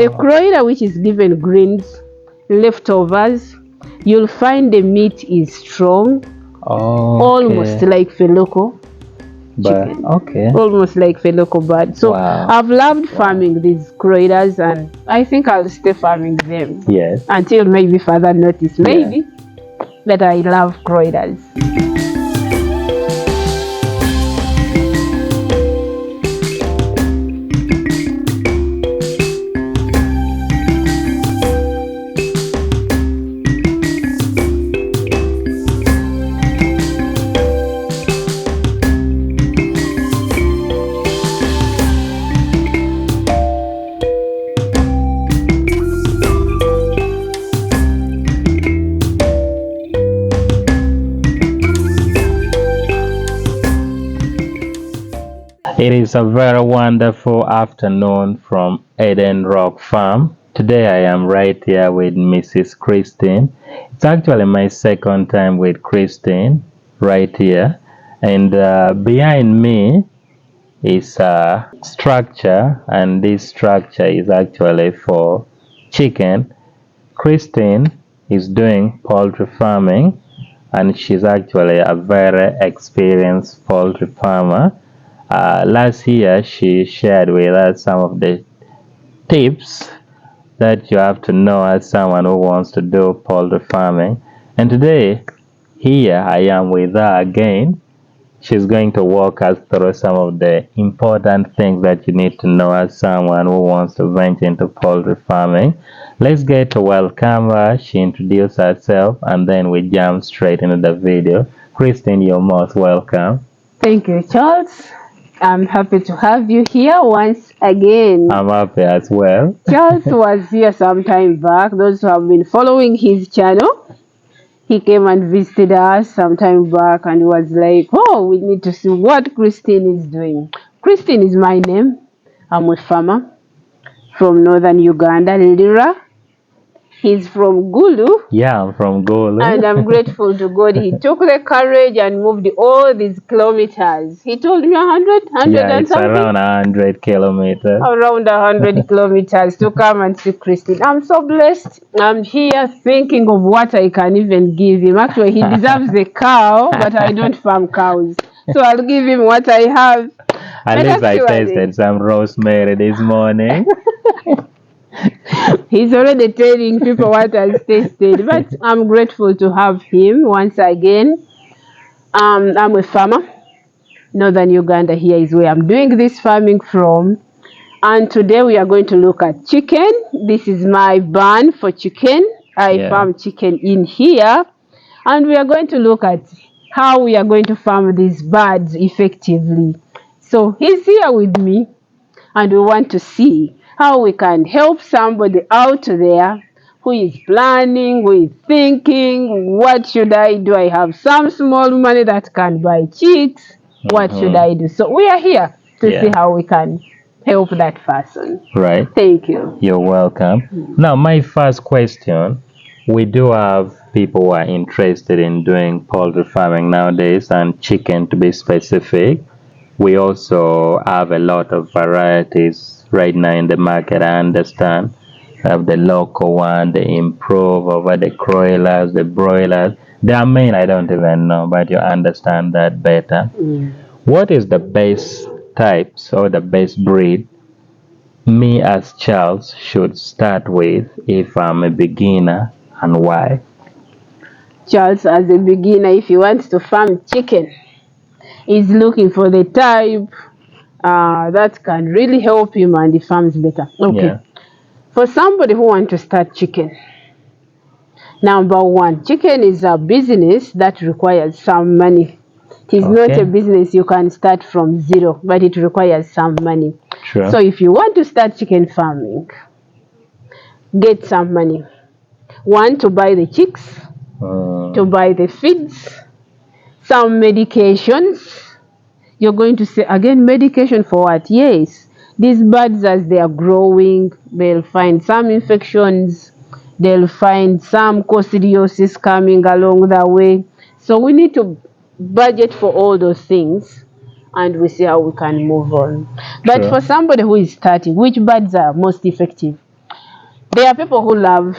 A kroiler which is given greens, leftovers, you'll find the meat is strong, almost like local chicken. Almost like local bird. So I've loved farming these kroilers, and I think I'll stay farming them. Yes. Until maybe further notice, maybe. But I love kroilers. It is a very wonderful afternoon from Eden Rock Farm. Today I am right here with Mrs. Christine. It's actually my second time with Christine right here. And behind me is a structure, and this structure is actually for chicken. Christine is doing poultry farming, and she's actually a very experienced poultry farmer. Last year, she shared with us some of the tips that you have to know as someone who wants to do poultry farming. And today, here I am with her again. She's going to walk us through some of the important things that you need to know as someone who wants to venture into poultry farming. Let's get to welcome her. She introduced herself, and then we jump straight into the video. Christine, you're most welcome. Thank you, Charles. I'm happy to have you here once again. I'm happy as well. Charles was here some time back. Those who have been following his channel, he came and visited us some time back and was like, oh, we need to see what Christine is doing. Christine is my name. I'm a farmer from northern Uganda, Lira. He's from Gulu. Yeah, I'm from Gulu. And I'm grateful to God. He took the courage and moved all these kilometers. He told me 100 yeah, and it's something. around 100 kilometers. Around 100 kilometers to come and see Christine. I'm so blessed. I'm here thinking of what I can even give him. Actually, he deserves a cow, but I don't farm cows. So I'll give him what I have. At least I tasted some rosemary this morning. He's already telling people what has tasted, but I'm grateful to have him once again. I'm a farmer. Northern Uganda here is where I'm doing this farming from. And today we are going to look at chicken. This is my barn for chicken. I farm chicken in here. And we are going to look at how we are going to farm these birds effectively. So he's here with me, and we want to see how we can help somebody out there who is planning, who is thinking, what should I do? I have some small money that can buy chicks. What should I do? So we are here to see how we can help that person. Right. Thank you. You're welcome. Now, my first question, we do have people who are interested in doing poultry farming nowadays, and chicken to be specific. We also have a lot of varieties right now in the market. I understand. We have the local one, the improve over the kroilers, the broilers. Their main I don't even know, but you understand that better. What is the best types or the best breed me as Charles should start with if I'm a beginner, and why? Charles, as a beginner, if you want to farm chicken, is looking for the type that can really help him and the farms better. Okay. Yeah. For somebody who wants to start chicken, number one, chicken is a business that requires some money. It is not a business you can start from zero, but it requires some money. Sure. So if you want to start chicken farming, get some money. One, to buy the chicks, to buy the feeds, some medications. You're going to say, again, medication for what? Yes. These birds, as they are growing, they'll find some infections. They'll find some coccidiosis coming along the way. So we need to budget for all those things, and we see how we can move on. But for somebody who is starting, which birds are most effective? There are people who love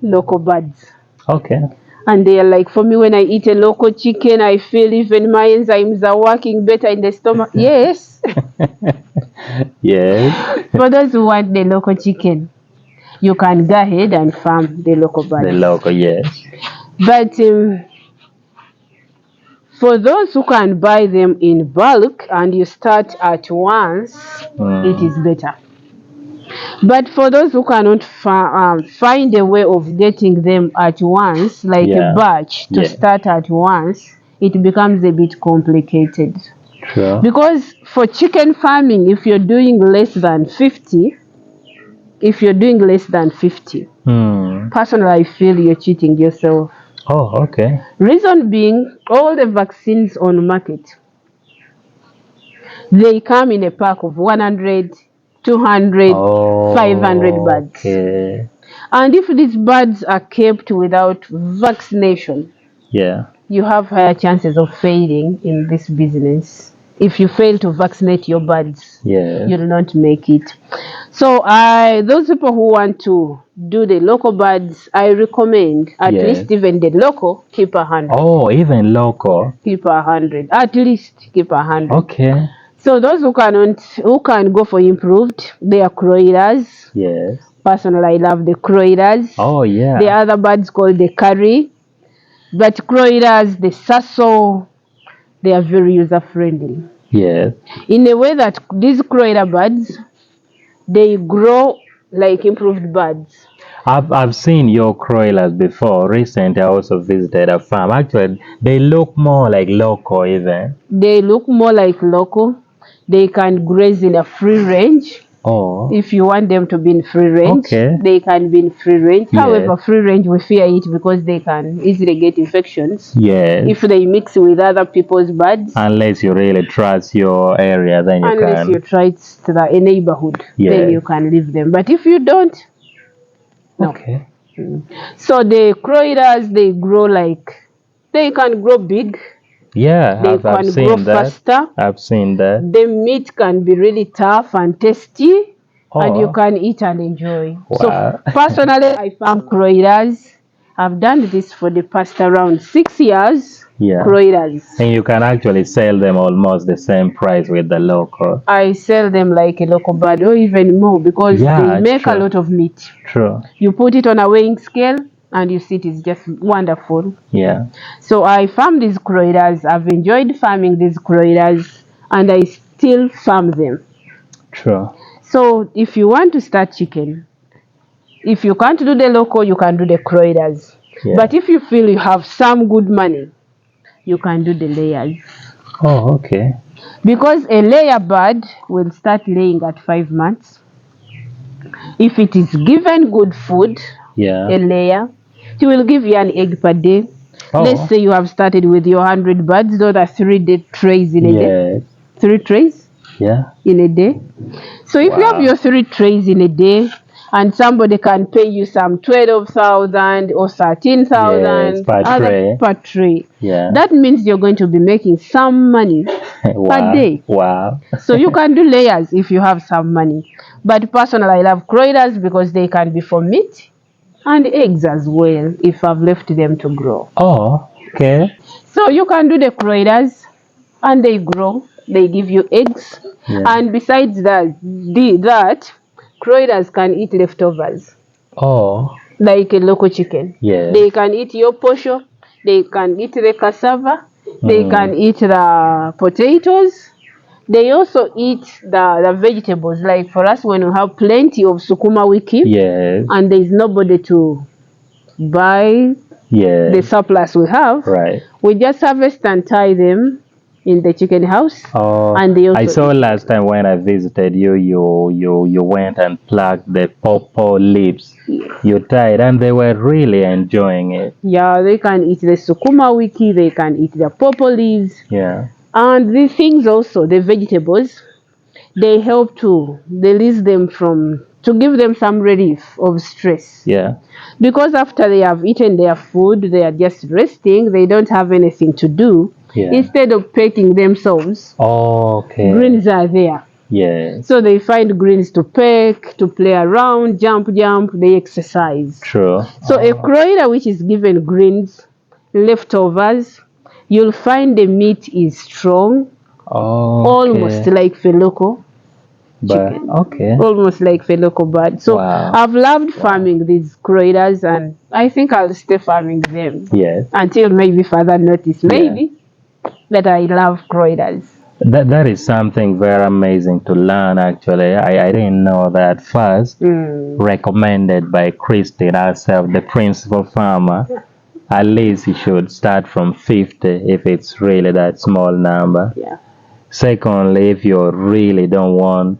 local birds. Okay. And they are like, for me, when I eat a local chicken, I feel even my enzymes are working better in the stomach. Yes. Yes. For those who want the local chicken, you can go ahead and farm the local birds. The local, yes. But for those who can buy them in bulk and you start at once, it is better. But for those who cannot find a way of getting them at once, like a batch to start at once, it becomes a bit complicated. Sure. Because for chicken farming, if you're doing less than 50, personally, I feel you're cheating yourself. Oh, okay. Reason being, all the vaccines on market, they come in a pack of 100, 200, 500 birds. Okay. And if these birds are kept without vaccination, you have higher chances of failing in this business. If you fail to vaccinate your birds, you'll not make it. So those people who want to do the local birds, I recommend at least even the local, keep 100. Oh, even local? Keep 100. At least keep 100. Okay. So those who can go for improved, they are kroilers. Yes. Personally, I love the kroilers. Oh, yeah. The other birds called the curry. But kroilers, the sasso, they are very user-friendly. Yes. In a way that these kroiler birds, they grow like improved birds. I've seen your kroilers before. Recently, I also visited a farm. Actually, they look more like local even. They look more like local. They can graze in a free range. Oh. If you want them to be in free range, they can be in free range. Yes. However, free range, we fear it because they can easily get infections. Yes. If they mix with other people's birds. Unless you really trust your area, then you can. Unless you trust a neighborhood, then you can leave them. But if you don't, no. Okay. So the kroilers, they can grow big. Yeah, They can grow faster. I've seen that. The meat can be really tough and tasty, and you can eat and enjoy. Wow. So personally, I farm kroilers. I've done this for the past around 6 years. Kroilers. And you can actually sell them almost the same price with the local. I sell them like a local bird, or even more, because they make a lot of meat. True. You put it on a weighing scale, and you see it is just wonderful. Yeah. So I farm these kroilers. I've enjoyed farming these kroilers, and I still farm them. True. So if you want to start chicken, if you can't do the local, you can do the kroilers. But if you feel you have some good money, you can do the layers. Oh, okay. Because a layer bird will start laying at 5 months. If it is given good food, a layer, it will give you an egg per day. Let's say you have started with your 100 birds. Those are 3 trays in a day. 3 trays in a day. So if you have your 3 trays in a day, and somebody can pay you some 12,000 or 13,000 per tray. That means you're going to be making some money per day. Wow. So you can do layers if you have some money. But personally, I love kroilers because they can be for meat and eggs as well if I've left them to grow. Oh, okay. So you can do the kroilers and they grow. They give you eggs. And besides that, kroilers can eat leftovers. Oh. Like a local chicken. They can eat your posho. They can eat the cassava. They can eat the potatoes. They also eat the vegetables. Like for us, when we have plenty of sukuma wiki, and there is nobody to buy the surplus we have, we just harvest and tie them in the chicken house. And they also I saw last time when I visited you, you went and plucked the pawpaw leaves. You tied, and they were really enjoying it. Yeah, they can eat the sukuma wiki, they can eat the pawpaw leaves. And these things also, the vegetables, they help to release them to give them some relief of stress. Because after they have eaten their food, they are just resting, they don't have anything to do. Instead of pecking themselves, greens are there. Yes. So they find greens to peck, to play around, jump, they exercise. True. So a kroiler which is given greens, leftovers, you'll find the meat is strong, almost like the local chicken. Almost like the local bird. So I've loved farming these kroilers, and I think I'll stay farming them. Yes. Until maybe further notice, maybe. But I love kroilers. That is something very amazing to learn, actually. I didn't know that first. Recommended by Christine herself, the principal farmer. At least you should start from 50 if it's really that small number. Yeah. Secondly, if you really don't want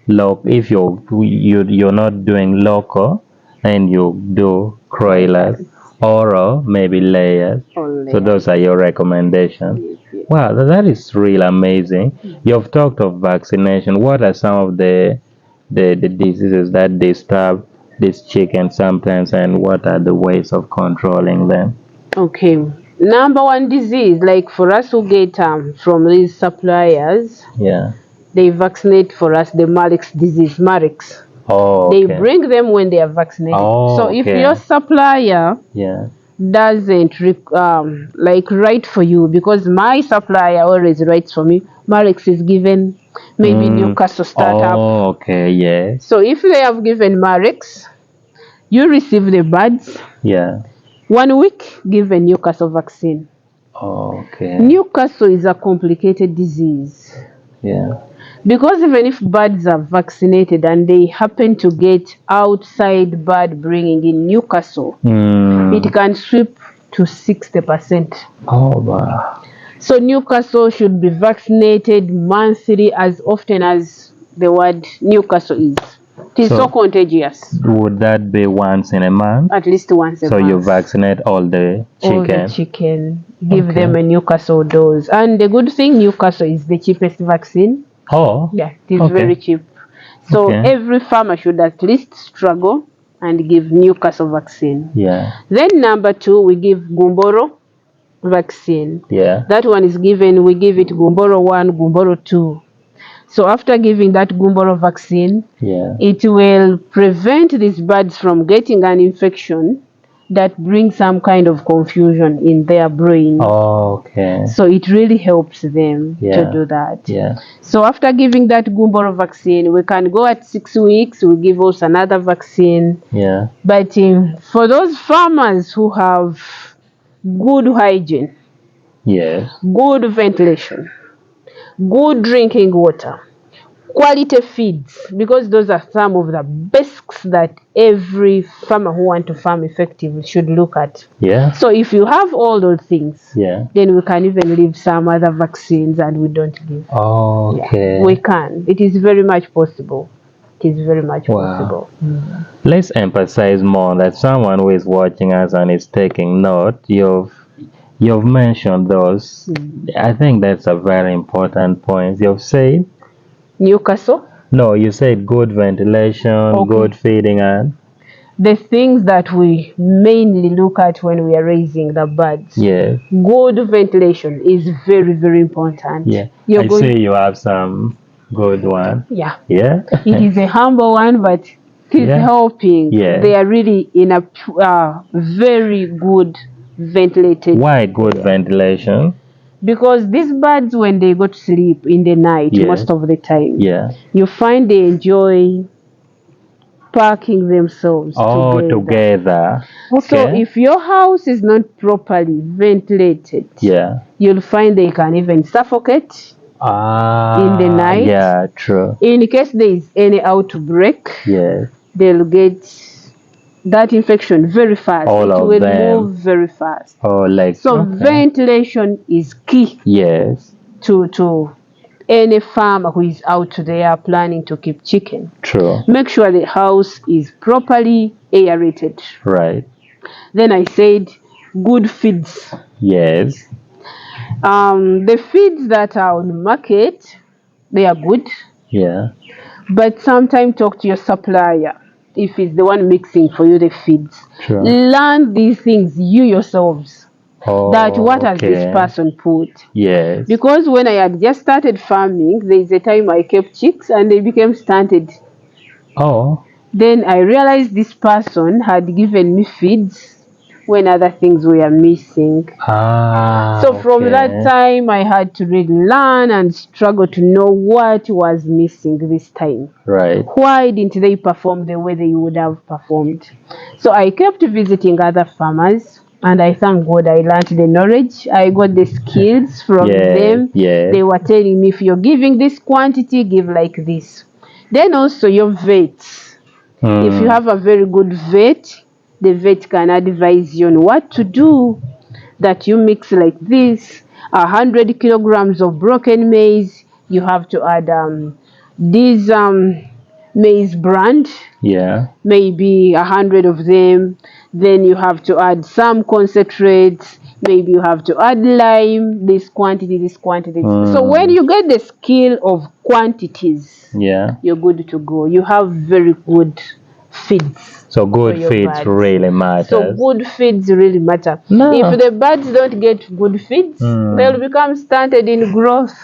if you're not doing local, and you do kroilers or maybe layers. So those are your recommendations. Yes. Wow, that is really amazing. You've talked of vaccination. What are some of the diseases that disturb this chicken sometimes, and what are the ways of controlling them? Okay. Number one disease, like for us who get from these suppliers, they vaccinate for us the Marek's disease. Marek's. They bring them when they are vaccinated. So if your supplier doesn't write for you, because my supplier always writes for me, Marek's is given maybe Newcastle startup. So if they have given Marek's, you receive the birds. 1 week, give a Newcastle vaccine. Newcastle is a complicated disease. Because even if birds are vaccinated and they happen to get outside bird bringing in Newcastle, it can sweep to 60%. So Newcastle should be vaccinated monthly, as often as the word Newcastle is. It is so contagious. Would that be once in a month? At least once a month. So you vaccinate all the chicken? All the chicken. Give them a Newcastle dose. And the good thing, Newcastle is the cheapest vaccine. Yeah, it is very cheap. So every farmer should at least struggle and give Newcastle vaccine. Then number 2, we give Gumboro vaccine. That one is given, we give it Gumboro 1, Gumboro 2. So after giving that Gumboro vaccine, it will prevent these birds from getting an infection that brings some kind of confusion in their brain. So it really helps them to do that. So after giving that Gumboro vaccine, we can go at 6 weeks, we give us another vaccine. But for those farmers who have good hygiene, good ventilation, good drinking water, quality feeds, because those are some of the basics that every farmer who wants to farm effectively should look at. So if you have all those things, then we can even leave some other vaccines and we don't give. We can. It is very much possible. It is very much possible. Let's emphasize more that someone who is watching us and is taking note, you've mentioned those. I think that's a very important point. You've said Newcastle? No, you said good ventilation, good feeding, and the things that we mainly look at when we are raising the birds. Good ventilation is very, very important. I see you have some good one. It is a humble one, but it is helping. They are really in a very good ventilated. Why good ventilation? Because these birds, when they go to sleep in the night, most of the time, you find they enjoy packing themselves together. So if your house is not properly ventilated, you'll find they can even suffocate in the night. In case there is any outbreak, they'll get that infection very fast. It will move very fast. Ventilation is key to any farmer who is out there planning to keep chicken. Make sure the house is properly aerated. Then I said good feeds. The feeds that are on the market, they are good. But sometimes talk to your supplier. If it's the one mixing for you the feeds, learn these things you yourselves. that what has this okay. person put. Yes. Because when I had just started farming, there is a time I kept chicks and they became stunted. Oh. Then I realized this person had given me feeds when other things were missing. So from that time, I had to really learn and struggle to know what was missing this time. Right. Why didn't they perform the way they would have performed? So I kept visiting other farmers, and I thank God I learned the knowledge. I got the skills from them. Yes. They were telling me, if you're giving this quantity, give like this. Then also your vets. If you have a very good vet, the vet can advise you on what to do. That you mix like this, 100 kilograms of broken maize, you have to add these maize brand, Yeah. maybe 100 of them. Then you have to add some concentrates, maybe you have to add lime, this quantity. So when you get the skill of quantities, yeah, you're good to go. You have very good feeds. so good feeds really matter. So good feeds really matter. No. If the birds don't get good feeds, they'll become stunted in growth.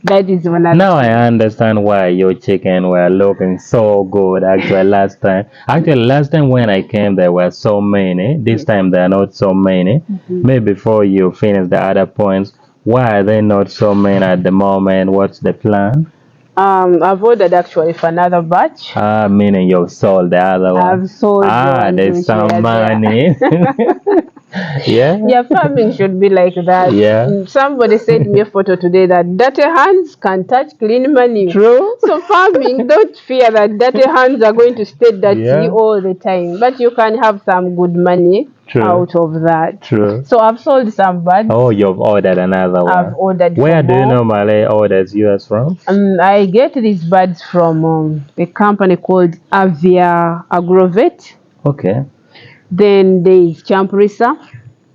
That is one other. Now I understand why your chicken were looking so good actually last time. Actually last time when I came there were so many. This time there are not so many. Maybe before you finish the other points, why are they not so many at the moment? What's the plan? I've ordered actually for another batch. Meaning you've sold the other one. I've sold the ones there's which some were money. Yeah, farming should be like that. Yeah. Somebody sent me a photo today that dirty hands can touch clean money. True. So farming, don't fear that dirty hands are going to stay dirty all the time, but you can have some good money out of that. True. So I've sold some birds. Oh, you've ordered another one. I've ordered. Where do you normally order yours from? I get these birds from a company called Avia Agrovet. Okay. Then there is Champrisa.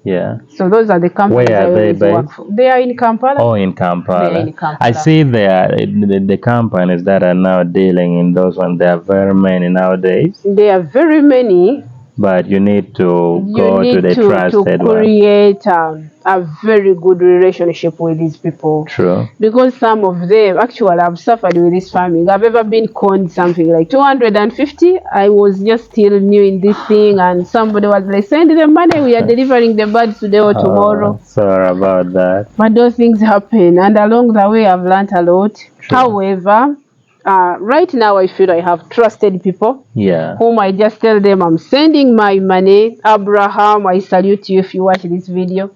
Yeah. So those are the companies. Where are they based? Work for. They are in Kampala. Oh, in Kampala. They are in Kampala. I see the companies that are now dealing in those ones. There are very many nowadays. There are very many. But you need to go to the trusted one. Create a very good relationship with these people. True. Because some of them, actually, I've suffered with this farming. I've ever been conned something like 250. I was just still new in this thing, and somebody was like, send them money. We are delivering the birds today or tomorrow. Sorry about that. But those things happen, and along the way, I've learned a lot. True. However, right now I feel I have trusted people whom I just tell them I'm sending my money. Abraham, I salute you if you watch this video.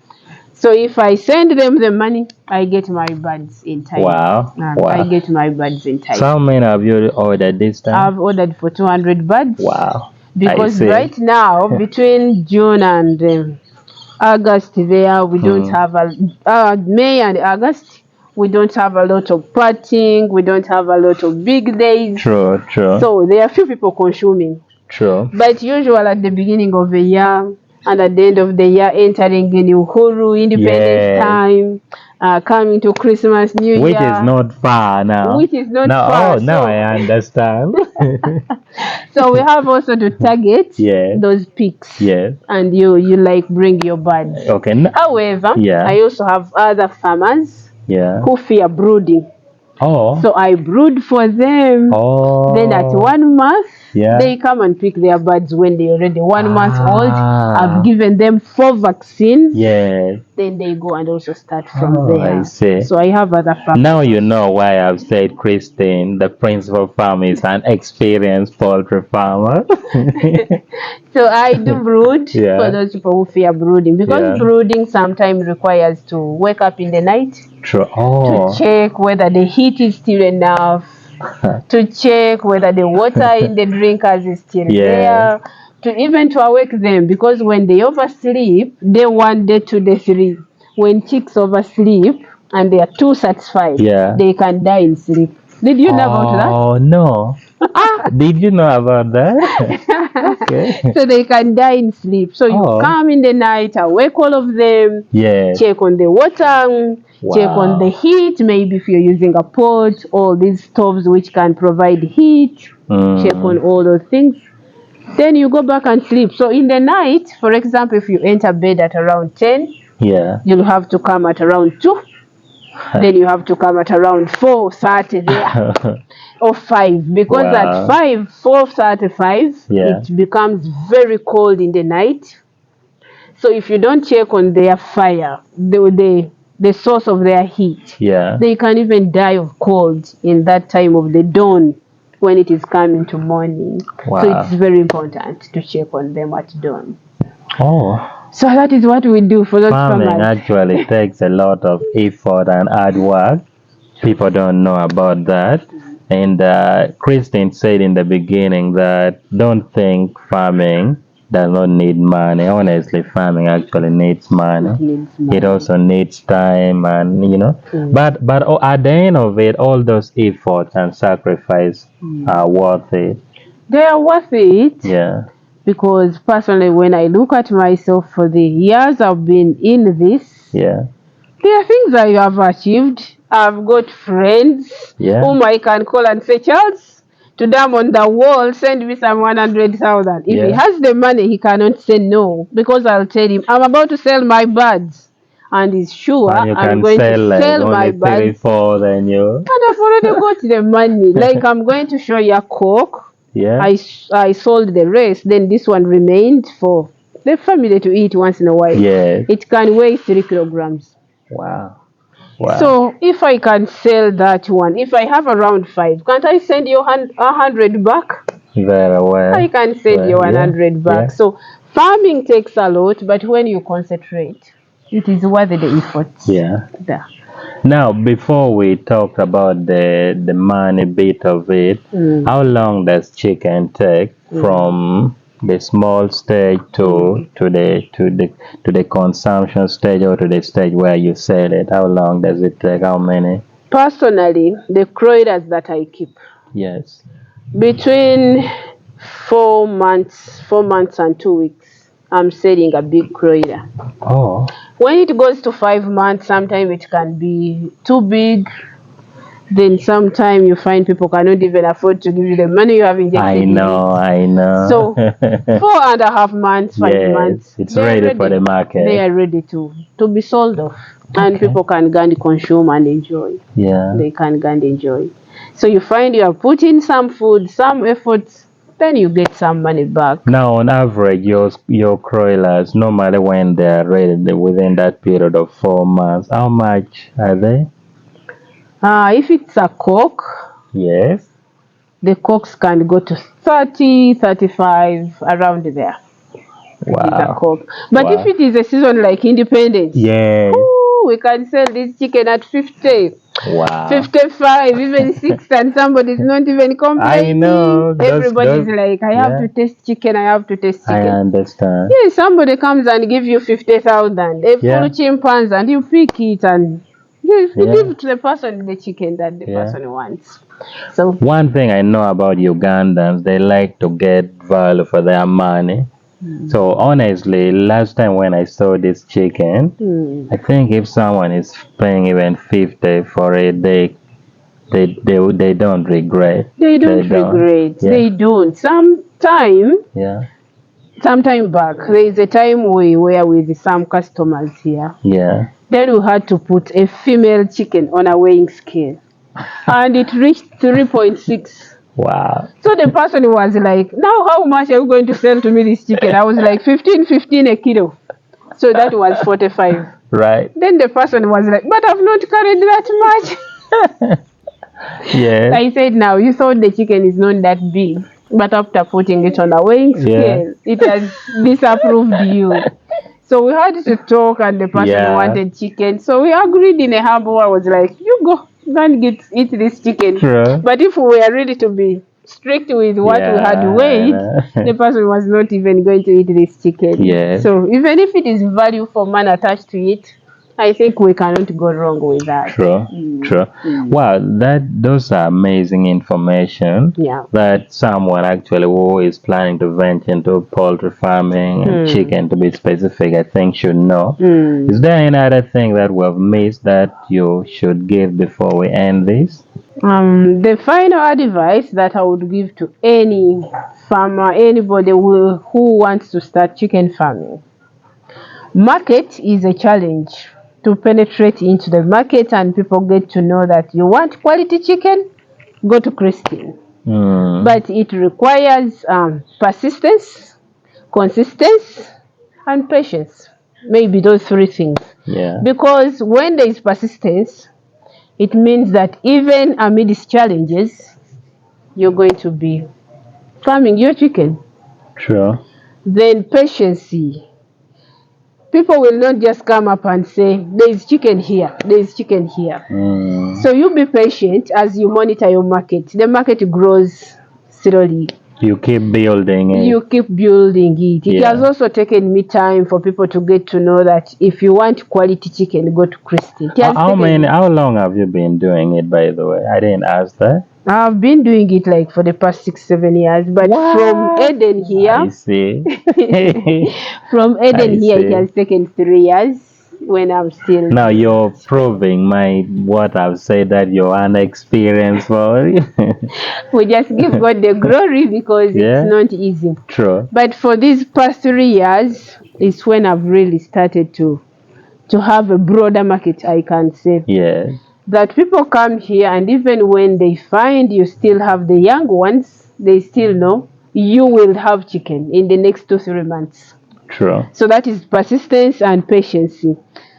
So if I send them the money, I get my birds in time. Wow. I get my birds in time. So how many have you ordered this time? I've ordered for 200 birds. Wow. Because right now, between June and August there, we don't have May and August, we don't have a lot of partying, we don't have a lot of big days. True. So there are few people consuming. True. But usually at the beginning of the year and at the end of the year, entering in Uhuru, Independence time, coming to Christmas, New Year. Which is not far now. Far. Oh, now I understand. So we have also to target those peaks. Yes. And you like bring your birds. Okay. However, I also have other farmers who fear brooding. Oh. So I brood for them. Oh. Then at 1 month, they come and pick their birds when they're already 1 month old. I've given them 4 vaccines. Yes. Then they go and also start from there. I see. So I have other farmers. Now you know why I've said Christine, the principal farmer, is an experienced poultry farmer. So I do brood for those people who fear brooding, because brooding sometimes requires to wake up in the night. True. To check whether the heat is still enough, to check whether the water in the drinkers is still there, to awake them, because when they oversleep, day 1, day 2, day 3, when chicks oversleep and they are too satisfied, they can die in sleep. Did you know about that? Oh, no. Did you know about that? Okay. So they can die in sleep. So you come in the night, awake all of them, check on the water, check on the heat, maybe if you're using a pot, all these stoves which can provide heat, check on all those things. Then you go back and sleep. So in the night, for example, if you enter bed at around 10, Yeah. you'll have to come at around 2. Then you have to come at around 4:30 there. Or 5, because Wow. at 4:35, Yeah. it becomes very cold in the night. So if you don't check on their fire, the source of their heat, Yeah. they can even die of cold in that time of the dawn when it is coming to morning. Wow. So it's very important to check on them at dawn. Oh. So that is what we do for those Farming farmers. actually takes a lot of effort and hard work. People don't know about that. And Christine said in the beginning that don't think farming does not need money. Honestly, farming actually needs money. It needs money. It also needs time, and Mm. but at the end of it, all those efforts and sacrifice are worth it. They are worth it. Yeah. Because personally, when I look at myself for the years I've been in this, Yeah. there are things I have achieved. I've got friends whom I can call and say, Charles, today I'm on the wall, send me some 100,000. If he has the money, he cannot say no, because I'll tell him, I'm about to sell my birds. And he's sure And you I'm can going sell to like sell my only 3, birds. 4, then you. And I've already got the money. Like, I'm going to show you a Coke. Yeah. I sold the rest, then this one remained for the family to eat once in a while. Yes. It can weigh 3 kilograms. Wow. Wow. So if I can sell that one, if I have around 5, can't I send you 100 back? Very well. I can send you 100 back. Yeah. So farming takes a lot, but when you concentrate, it is worth the effort. Yeah. There. Now, before we talk about the money bit of it, how long does chicken take from the small stage to the consumption stage, or to the stage where you sell it? How long does it take? How many? Personally, the kroilers that I keep, Yes. between 4 months and 2 weeks, I'm selling a big kroiler. Oh. When it goes to 5 months, sometimes it can be too big. Then sometimes you find people cannot even afford to give you the money you have injected. I know. So 4.5 months, 5 months, it's ready for the market. They are ready to be sold off, and people can go and consume and enjoy. Yeah. They can go and enjoy. So you find you are putting some food, some efforts, then you get some money back. Now, on average, your kroilers, normally when they are ready within that period of 4 months, how much are they? If it's a cock, Yes. the cocks can go to 30, 35, around there. Wow. It's a cock. But if it is a season like Independence, we can sell this chicken at 50. Wow. 55, even 60, and somebody's not even complaining. I know. Everybody's like, I have to taste chicken, I have to taste chicken. I understand. Yeah, somebody comes and give you 50,000, a full chimpanzee, and you pick it and you give to the person the chicken that the person wants. So one thing I know about Ugandans, they like to get value for their money. So honestly, last time when I saw this chicken, I think if someone is paying even 50 for it, they don't regret. They don't regret. Yeah. They don't. Sometime back, there is a time we were with some customers here. Yeah. Then we had to put a female chicken on a weighing scale, and it reached 3.6. Wow. So the person was like, now how much are you going to sell to me this chicken? I was like, 15 a kilo. So that was 45. Right. Then the person was like, but I've not carried that much. Yes. I said, now you thought the chicken is not that big, but after putting it on a weighing scale, it has disapproved you. So we had to talk, and the person wanted chicken. So we agreed in a humble way. I was like, you go and eat this chicken. True. But if we were ready to be strict with what we had weighed, the person was not even going to eat this chicken. Yes. So even if it is value for money attached to it, I think we cannot go wrong with that. True. Wow, those are amazing information. Yeah. That someone actually who is planning to venture into poultry farming and chicken, to be specific, I think should know. Is there any other thing that we've missed that you should give before we end this? The final advice that I would give to any farmer, anybody who wants to start chicken farming, market is a challenge. To penetrate into the market and people get to know that you want quality chicken, go to Christine. But it requires persistence, consistency, and patience. Maybe those three things. Yeah. Because when there is persistence, it means that even amidst challenges, you're going to be farming your chicken. True. Then patience. People will not just come up and say, there is chicken here, there is chicken here. So you be patient as you monitor your market. The market grows slowly. You keep building it. You keep building it. It has also taken me time for people to get to know that if you want quality chicken, go to Christy. How long have you been doing it, by the way? I didn't ask that. I've been doing it like for the past 6-7 years, but from Eden here, I see. from Eden here, it has taken 3 years. When I'm still now you're proving what I've said, that you're unexperienced for. We just give God the glory because it's not easy. True. But for these past 3 years, it's when I've really started to have a broader market, I can say. Yes. That people come here, and even when they find you still have the young ones, they still know you will have chicken in the next 2-3 months. True. So that is persistence and patience.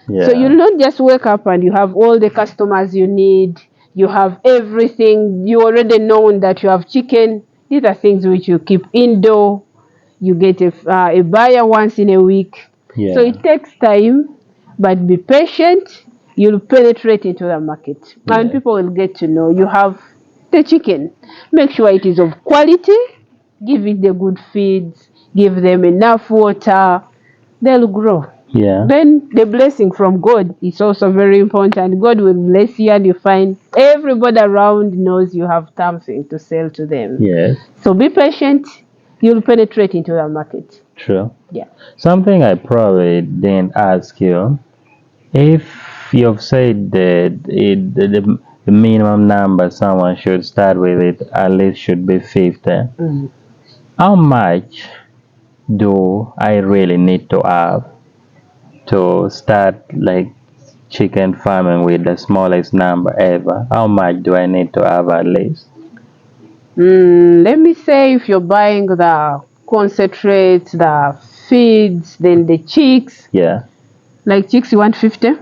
Yeah. So you'll not just wake up and you have all the customers you need, you have everything, you already know that you have chicken. These are things which you keep indoor. You get a buyer once in a week. Yeah. So it takes time, but be patient. You'll penetrate into the market, and people will get to know you have the chicken. Make sure it is of quality. Give it the good feeds. Give them enough water. They'll grow. Yeah. Then the blessing from God is also very important. God will bless you, and you find everybody around knows you have something to sell to them. Yes. So be patient. You'll penetrate into the market. True. Yeah. Something I probably didn't ask you, if you've said that the minimum number someone should start with it at least should be 50. How much do I really need to have to start like chicken farming with the smallest number ever? How much do I need to have at least? Let me say, if you're buying the concentrates, the feeds, then the chicks. Yeah. Like chicks, you want 50?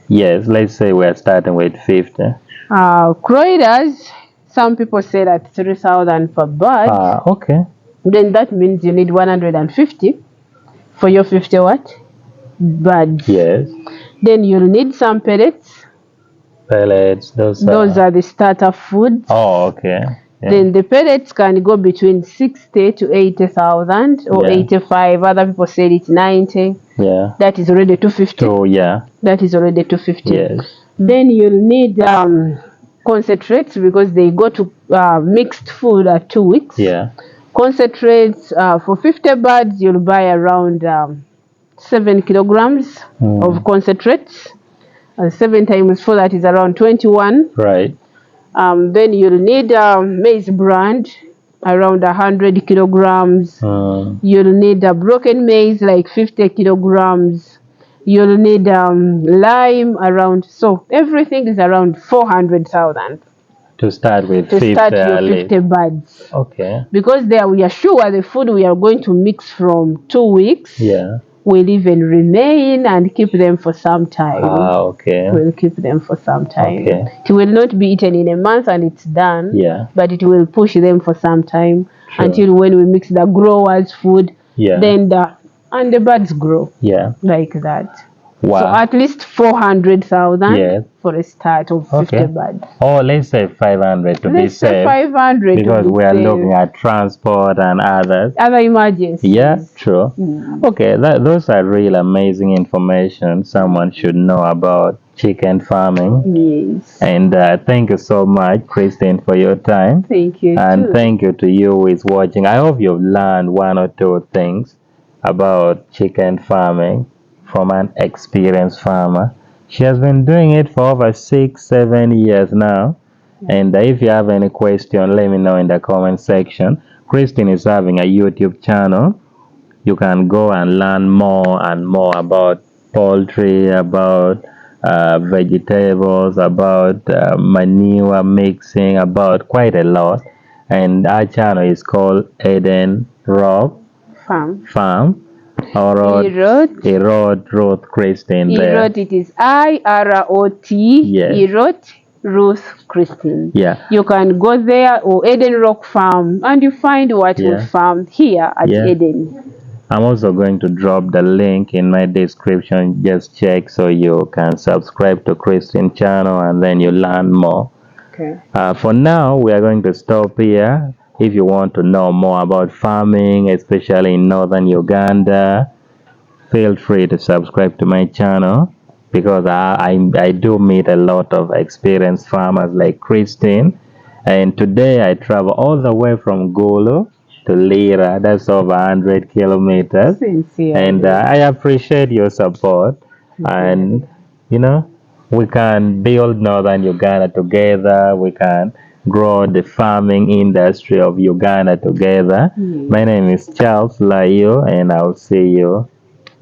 Yes, let's say we're starting with 50. Kroilers, some people say that 3,000 per bird. Okay. Then that means you need 150 for your 50 what? Birds. Yes. Then you'll need some pellets. Pellets, those are the starter food. Oh, okay. Yeah. Then the pellets can go between 60 to 80,000 or 85. Other people said it's 90. Yeah. That is already 250. So, yeah. That is already 250. Yes. Then you'll need concentrates, because they go to mixed food at 2 weeks. Yeah. Concentrates for 50 birds, you'll buy around 7 kilograms of concentrates. 7 times 4, that is around 21. Right. Then you'll need maize bran, around 100 kilograms. You'll need a broken maize, like 50 kilograms. You'll need lime around, so everything is around 400,000. To start with, to start your 50 birds. Okay. Because there we are sure the food we are going to mix from 2 weeks will even remain and keep them for some time. Okay. We'll keep them for some time. Okay. It will not be eaten in a month and it's done. Yeah. But it will push them for some time until when we mix the growers' food, then the birds grow. Yeah. Like that. Wow. So at least 400,000 for a start of 50 birds. Oh, let's say 500 to be safe. 500 because we are looking at transport and other emergencies. Yeah, true. Okay, those are real amazing information someone should know about chicken farming. Yes. And thank you so much, Christine, for your time. Thank you. And thank you to you who is watching. I hope you've learned 1 or 2 things about chicken farming from an experienced farmer. She has been doing it for over 6-7 years now, And if you have any question, let me know in the comment section. Christine is having a YouTube channel. You can go and learn more and more about poultry, about vegetables, about manure mixing, about quite a lot. And our channel is called Eden Rock Farm. Or Ruth Christine there. It is IROT. Yes. Ruth Christine. Yeah. You can go there or Eden Rock Farm and you find what we farmed here at Eden. I'm also going to drop the link in my description. Just check so you can subscribe to Christine channel and then you learn more. Okay. For now, we are going to stop here. If you want to know more about farming, especially in northern Uganda, feel free to subscribe to my channel because I do meet a lot of experienced farmers like Christine. And today I travel all the way from Gulu to Lira. That's over 100 kilometers. And I appreciate your support. And, you know, we can build northern Uganda together. We can grow the farming industry of Uganda together. My name is Charles Layoo, and I'll see you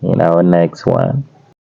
in our next one.